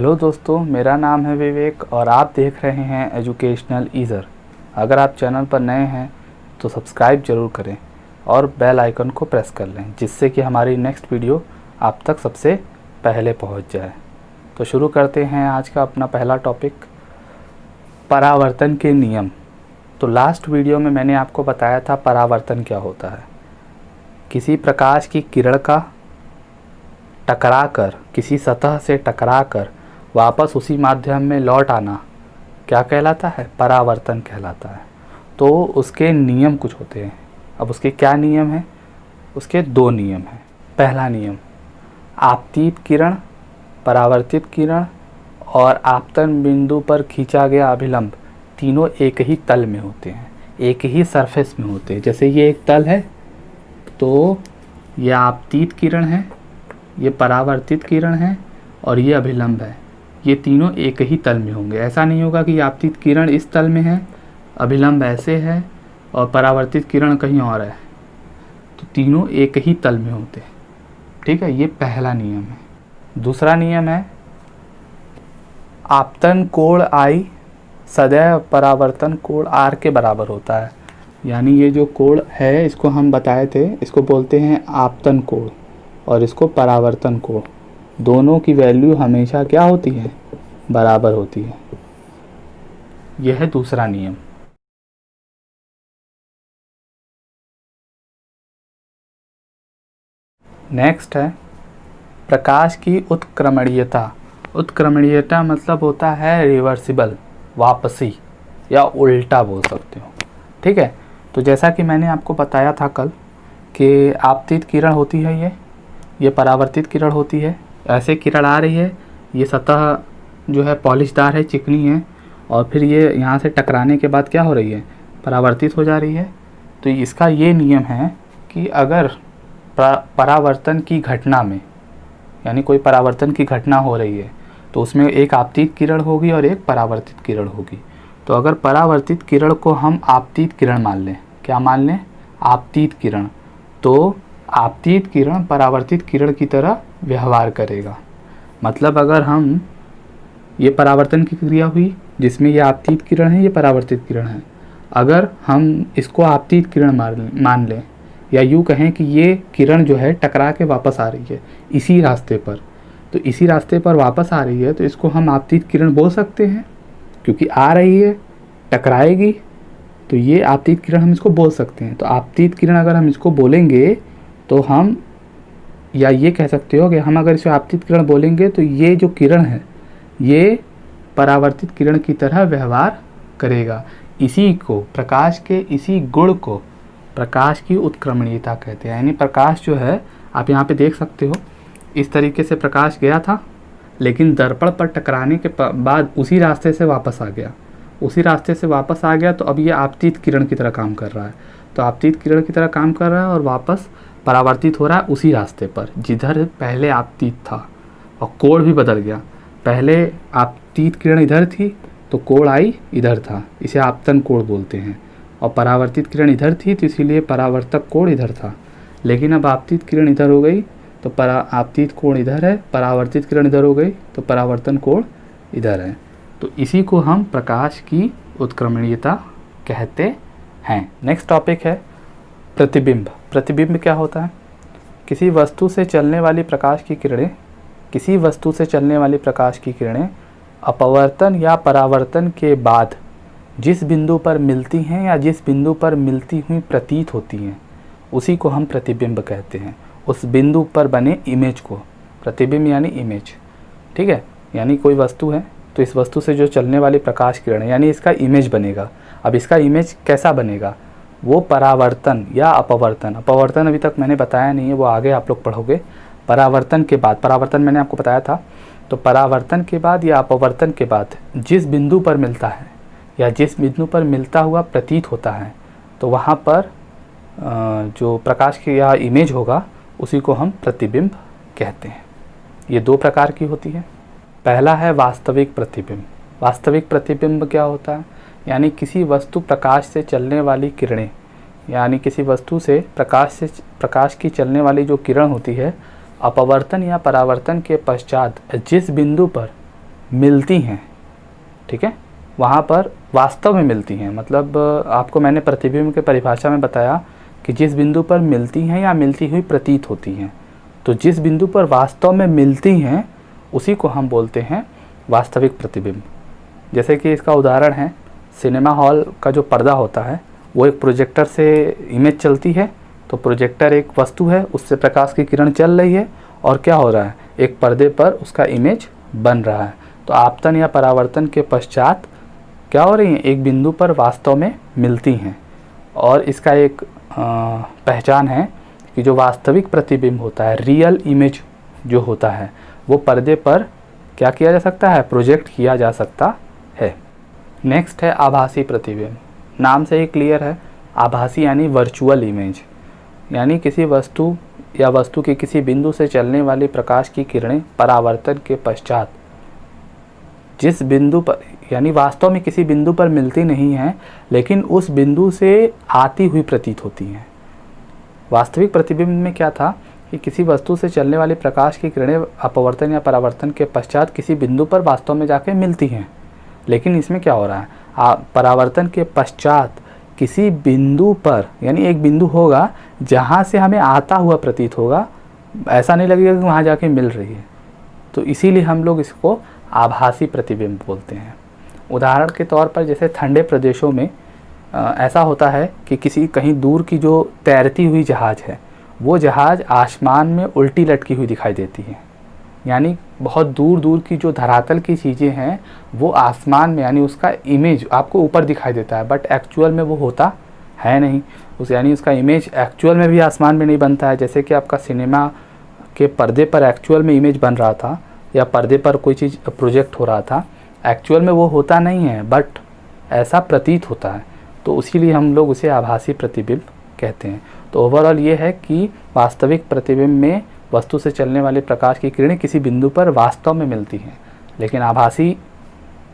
Hello दोस्तों, मेरा नाम है विवेक और आप देख रहे हैं एजुकेशनल ईज़र। अगर आप चैनल पर नए हैं तो सब्सक्राइब ज़रूर करें और बेल आइकन को प्रेस कर लें, जिससे कि हमारी नेक्स्ट वीडियो आप तक सबसे पहले पहुंच जाए। तो शुरू करते हैं आज का अपना पहला टॉपिक, परावर्तन के नियम। तो लास्ट वीडियो में मैंने आपको बताया था परावर्तन क्या होता है। किसी प्रकाश की किरण का टकराकर किसी सतह से टकराकर वापस उसी माध्यम में लौट आना क्या कहलाता है? परावर्तन कहलाता है। तो उसके नियम कुछ होते हैं। अब उसके क्या नियम हैं? उसके दो नियम हैं। पहला नियम, आपतित किरण, परावर्तित किरण और आपतन बिंदु पर खींचा गया अभिलंब तीनों एक ही तल में होते हैं, एक ही सरफेस में होते हैं। जैसे ये एक तल है तो ये आपतित किरण है, ये परावर्तित किरण है और ये अभिलंब है। ये तीनों एक ही तल में होंगे। ऐसा नहीं होगा कि आपतित किरण इस तल में है, अभिलंब ऐसे है और परावर्तित किरण कहीं और है। तो तीनों एक ही तल में होते हैं। ठीक है, ये पहला नियम है। दूसरा नियम है, आपतन कोण I सदैव परावर्तन कोण R के बराबर होता है। यानी ये जो कोण है इसको हम बताए थे, इसको बोलते हैं आपतन कोण और इसको परावर्तन कोण। दोनों की वैल्यू हमेशा क्या होती है? बराबर होती है। यह है दूसरा नियम। नेक्स्ट है प्रकाश की उत्क्रमणीयता। उत्क्रमणीयता मतलब होता है रिवर्सिबल, वापसी या उल्टा बोल सकते हो। ठीक है, तो जैसा कि मैंने आपको बताया था कल कि आपतित किरण होती है, ये परावर्तित किरण होती है। ऐसे किरण आ रही है, ये सतह जो है पॉलिशदार है, चिकनी है, और फिर ये यहाँ से टकराने के बाद क्या हो रही है? परावर्तित हो जा रही है। तो इसका ये नियम है कि अगर परावर्तन की घटना में, यानी कोई परावर्तन की घटना हो रही है तो उसमें एक आपतित किरण होगी और एक परावर्तित किरण होगी। तो अगर परावर्तित किरण को हम आपतित किरण मान लें, क्या मान लें? आपतित किरण, तो आपतित किरण परावर्तित किरण की तरह व्यवहार करेगा। मतलब अगर हम, ये परावर्तन की क्रिया हुई जिसमें ये आपतित किरण है, ये परावर्तित किरण है। अगर हम इसको आपतित किरण मान लें, या यूँ कहें कि ये किरण जो है टकरा के वापस आ रही है इसी रास्ते पर, तो इसी रास्ते पर वापस आ रही है, तो इसको हम आपतित किरण बोल सकते हैं, क्योंकि आ रही है, टकराएगी, तो ये आपतित किरण हम इसको बोल सकते हैं। तो आपतित किरण अगर हम इसको बोलेंगे तो हम, या ये कह सकते हो कि हम अगर इसे आपतित किरण बोलेंगे तो ये जो किरण है ये परावर्तित किरण की तरह व्यवहार करेगा। इसी को, प्रकाश के इसी गुण को प्रकाश की उत्क्रमणीयता कहते हैं। यानी प्रकाश जो है, आप यहाँ पे देख सकते हो, इस तरीके से प्रकाश गया था, लेकिन दर्पण पर टकराने के बाद उसी रास्ते से वापस आ गया। उसी रास्ते से वापस आ गया तो अब ये आपतित किरण की तरह काम कर रहा है। तो आपतित किरण की तरह काम कर रहा है और वापस परावर्तित हो रहा है उसी रास्ते पर जिधर पहले आपतित था, और कोण भी बदल गया। पहले आपतित किरण इधर थी तो कोण I इधर था, इसे आपतन कोण बोलते हैं, और परावर्तित किरण इधर थी तो इसीलिए परावर्तक कोण इधर था। लेकिन अब आपतित किरण इधर हो गई तो आपतित कोण इधर है, परावर्तित किरण इधर हो गई तो परावर्तन कोण इधर है। तो इसी को हम प्रकाश की उत्क्रमणीयता कहते हैं। नेक्स्ट टॉपिक है प्रतिबिंब। प्रतिबिंब क्या होता है? किसी वस्तु से चलने वाली प्रकाश की किरणें, किसी वस्तु से चलने वाली प्रकाश की किरणें अपवर्तन या परावर्तन के बाद जिस बिंदु पर मिलती हैं या जिस बिंदु पर मिलती हुई प्रतीत होती हैं, उसी को हम प्रतिबिंब कहते हैं। उस बिंदु पर बने इमेज को प्रतिबिंब यानी इमेज। ठीक है, यानी कोई वस्तु है तो इस वस्तु से जो चलने वाली प्रकाश किरण है, यानी इसका इमेज बनेगा। अब इसका इमेज कैसा बनेगा? वो परावर्तन या अपवर्तन, अपवर्तन अभी तक मैंने बताया नहीं है, वो आगे आप लोग पढ़ोगे। परावर्तन के बाद, परावर्तन मैंने आपको बताया था, तो परावर्तन के बाद या अपवर्तन के बाद जिस बिंदु पर मिलता है या जिस बिंदु पर मिलता हुआ प्रतीत होता है, तो वहाँ पर जो प्रकाश की या इमेज होगा उसी को हम प्रतिबिंब कहते हैं। ये दो प्रकार की होती है। पहला है वास्तविक प्रतिबिंब। वास्तविक प्रतिबिंब क्या होता है? यानी किसी वस्तु प्रकाश से चलने वाली किरणें, यानी किसी वस्तु से प्रकाश की चलने वाली जो किरण होती है, अपवर्तन या परावर्तन के पश्चात जिस बिंदु पर मिलती हैं, ठीक है, वहाँ पर वास्तव में मिलती हैं। मतलब आपको मैंने प्रतिबिंब के परिभाषा में बताया कि जिस बिंदु पर मिलती हैं या मिलती हुई प्रतीत होती हैं, तो जिस बिंदु पर वास्तव में मिलती हैं उसी को हम बोलते हैं वास्तविक प्रतिबिंब। जैसे कि इसका उदाहरण है, सिनेमा हॉल का जो पर्दा होता है वो एक प्रोजेक्टर से इमेज चलती है, तो प्रोजेक्टर एक वस्तु है, उससे प्रकाश की किरण चल रही है और क्या हो रहा है, एक पर्दे पर उसका इमेज बन रहा है। तो आपतन या परावर्तन के पश्चात क्या हो रही हैं, एक बिंदु पर वास्तव में मिलती हैं। और इसका एक पहचान है कि जो वास्तविक प्रतिबिंब होता है, रियल इमेज जो होता है, वो पर्दे पर क्या किया जा सकता है, प्रोजेक्ट किया जा सकता है। नेक्स्ट है आभासी प्रतिबिंब। नाम से ही क्लियर है, आभासी यानी वर्चुअल इमेज, यानी किसी वस्तु या वस्तु के किसी बिंदु से चलने वाली प्रकाश की किरणें परावर्तन के पश्चात जिस बिंदु पर, यानी वास्तव में किसी बिंदु पर मिलती नहीं हैं, लेकिन उस बिंदु से आती हुई प्रतीत होती हैं। वास्तविक प्रतिबिंब में क्या था कि किसी वस्तु से चलने वाली प्रकाश की किरणें अपवर्तन या परावर्तन के पश्चात किसी बिंदु पर वास्तव में जाके मिलती हैं, लेकिन इसमें क्या हो रहा है, परावर्तन के पश्चात किसी बिंदु पर, यानी एक बिंदु होगा जहाँ से हमें आता हुआ प्रतीत होगा, ऐसा नहीं लगेगा कि वहाँ जाके मिल रही है, तो इसीलिए हम लोग इसको आभासी प्रतिबिंब बोलते हैं। उदाहरण के तौर पर जैसे ठंडे प्रदेशों में ऐसा होता है कि किसी कहीं दूर की जो तैरती हुई जहाज़ है, वो जहाज़ आसमान में उल्टी लटकी हुई दिखाई देती है, यानी बहुत दूर दूर की जो धरातल की चीज़ें हैं वो आसमान में, यानी उसका इमेज आपको ऊपर दिखाई देता है, बट एक्चुअल में वो होता है नहीं उस, यानी उसका इमेज एक्चुअल में भी आसमान में नहीं बनता है। जैसे कि आपका सिनेमा के पर्दे पर एक्चुअल में इमेज बन रहा था या पर्दे पर कोई चीज़ प्रोजेक्ट हो रहा था, एक्चुअल में वो होता नहीं है, बट ऐसा प्रतीत होता है, तो इसीलिए हम लोग उसे आभासी प्रतिबिंब कहते हैं। तो ओवरऑल ये है कि वास्तविक प्रतिबिंब में वस्तु से चलने वाले प्रकाश की किरणें किसी बिंदु पर वास्तव में मिलती हैं, लेकिन आभासी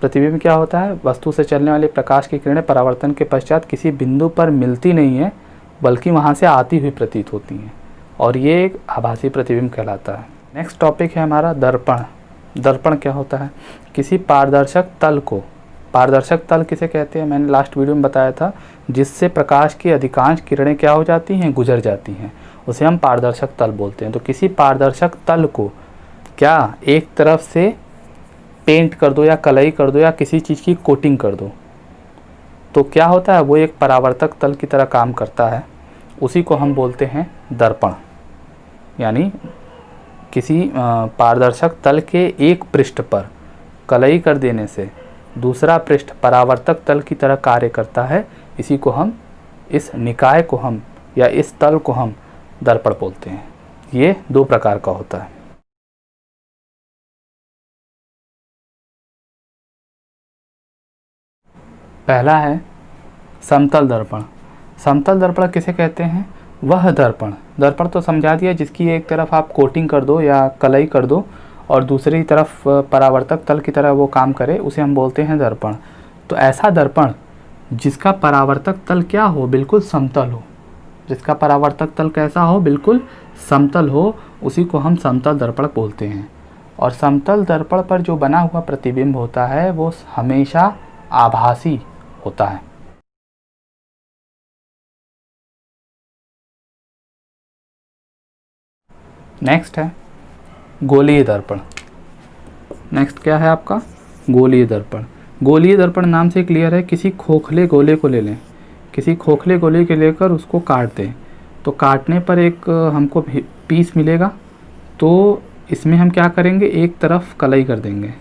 प्रतिबिंब क्या होता है, वस्तु से चलने वाले प्रकाश की किरणें परावर्तन के पश्चात किसी बिंदु पर मिलती नहीं है, बल्कि वहाँ से आती हुई प्रतीत होती हैं, और ये एक आभासी प्रतिबिंब कहलाता है। नेक्स्ट टॉपिक है हमारा दर्पण। दर्पण क्या होता है, किसी पारदर्शक तल को, पारदर्शक तल किसे कहते हैं, मैंने लास्ट वीडियो में बताया था, जिससे प्रकाश की अधिकांश किरणें क्या हो जाती हैं, गुजर जाती हैं, उसे हम पारदर्शक तल बोलते हैं। तो किसी पारदर्शक तल को क्या एक तरफ से पेंट कर दो या कलई कर दो या किसी चीज़ की कोटिंग कर दो, तो क्या होता है, वो एक परावर्तक तल की तरह काम करता है, उसी को हम बोलते हैं दर्पण। यानी किसी पारदर्शक तल के एक पृष्ठ पर कलई कर देने से दूसरा पृष्ठ परावर्तक तल की तरह कार्य करता है, इसी को हम, इस निकाय को हम या इस तल को हम दर्पण बोलते हैं। ये दो प्रकार का होता है। पहला है समतल दर्पण। समतल दर्पण किसे कहते हैं, वह दर्पण, दर्पण तो समझा दिया, जिसकी एक तरफ आप कोटिंग कर दो या कलई कर दो और दूसरी तरफ परावर्तक तल की तरह वो काम करे, उसे हम बोलते हैं दर्पण। तो ऐसा दर्पण जिसका परावर्तक तल क्या हो, बिल्कुल समतल हो, जिसका परावर्तक तल कैसा हो, बिल्कुल समतल हो, उसी को हम समतल दर्पण बोलते हैं। और समतल दर्पण पर जो बना हुआ प्रतिबिंब होता है वो हमेशा आभासी होता है। नेक्स्ट है गोलीय दर्पण। नेक्स्ट क्या है आपका, गोलीय दर्पण। गोलीय दर्पण नाम से क्लियर है, किसी खोखले गोले को ले लें, किसी खोखले गोले को लेकर उसको काट दें, तो काटने पर एक हमको पीस मिलेगा, तो इसमें हम क्या करेंगे, एक तरफ कलई कर देंगे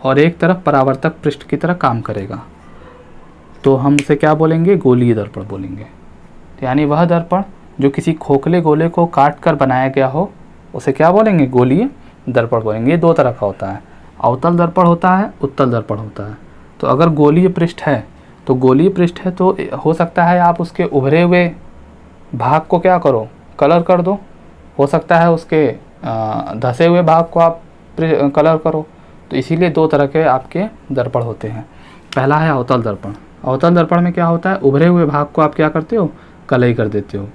और एक तरफ परावर्तक पृष्ठ की तरह काम करेगा, तो हम उसे क्या बोलेंगे, गोलीय दर्पण बोलेंगे। यानी वह दर्पण जो किसी खोखले गोले को काट कर बनाया गया हो, उसे क्या बोलेंगे, गोलीय दर्पण बोलेंगे। ये दो तरह का होता है, अवतल दर्पण होता है, उत्तल दर्पण होता है। तो अगर गोलीय पृष्ठ है, तो गोलीय पृष्ठ है तो हो सकता है आप उसके उभरे हुए भाग को क्या करो, कलर कर दो, हो सकता है उसके धसे हुए भाग को आप कलर करो। तो इसीलिए दो तरह के आपके दर्पण होते हैं। पहला है अवतल दर्पण। अवतल दर्पण में क्या होता है, उभरे हुए भाग को आप क्या करते हो, कलई कर देते हो,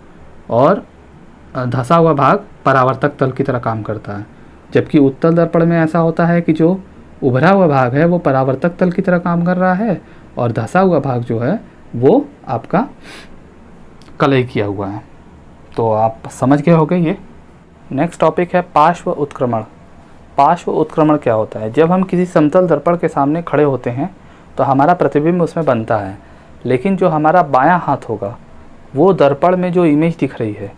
और धसा हुआ भाग परावर्तक तल की तरह काम करता है। जबकि उत्तल दर्पण में ऐसा होता है कि जो उभरा हुआ भाग है वो परावर्तक तल की तरह काम कर रहा है और धंसा हुआ भाग जो है वो आपका कलई किया हुआ है। तो आप समझ गए होंगे ये। नेक्स्ट टॉपिक है पार्श्व उत्क्रमण। पार्श्व उत्क्रमण क्या होता है? जब हम किसी समतल दर्पण के सामने खड़े होते हैं तो हमारा प्रतिबिंब उसमें बनता है, लेकिन जो हमारा बायां हाथ होगा वो दर्पण में जो इमेज दिख रही है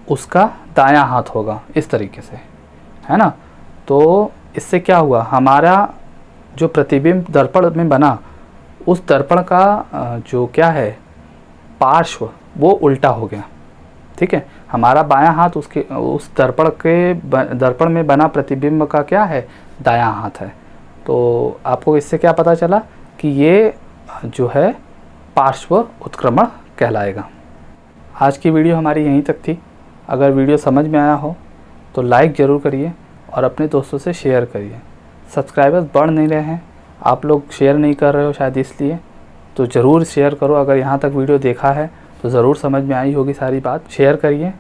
उसका दायां हाथ होगा, इस तरीके से, है ना। तो इससे क्या हुआ, हमारा जो प्रतिबिंब दर्पण में बना उस दर्पण का जो क्या है पार्श्व वो उल्टा हो गया। ठीक है, हमारा बायां हाथ उसके उस दर्पण में बना प्रतिबिंब का क्या है, दायां हाथ है। तो आपको इससे क्या पता चला कि ये जो है पार्श्व उत्क्रमण कहलाएगा। आज की वीडियो हमारी यहीं तक थी। अगर वीडियो समझ में आया हो तो लाइक ज़रूर करिए और अपने दोस्तों से शेयर करिए। सब्सक्राइबर्स बढ़ नहीं रहे हैं, आप लोग शेयर नहीं कर रहे हो शायद इसलिए, तो ज़रूर शेयर करो। अगर यहाँ तक वीडियो देखा है तो ज़रूर समझ में आई होगी सारी बात। शेयर करिए।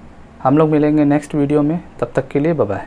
हम लोग मिलेंगे नेक्स्ट वीडियो में, तब तक के लिए बाय बाय।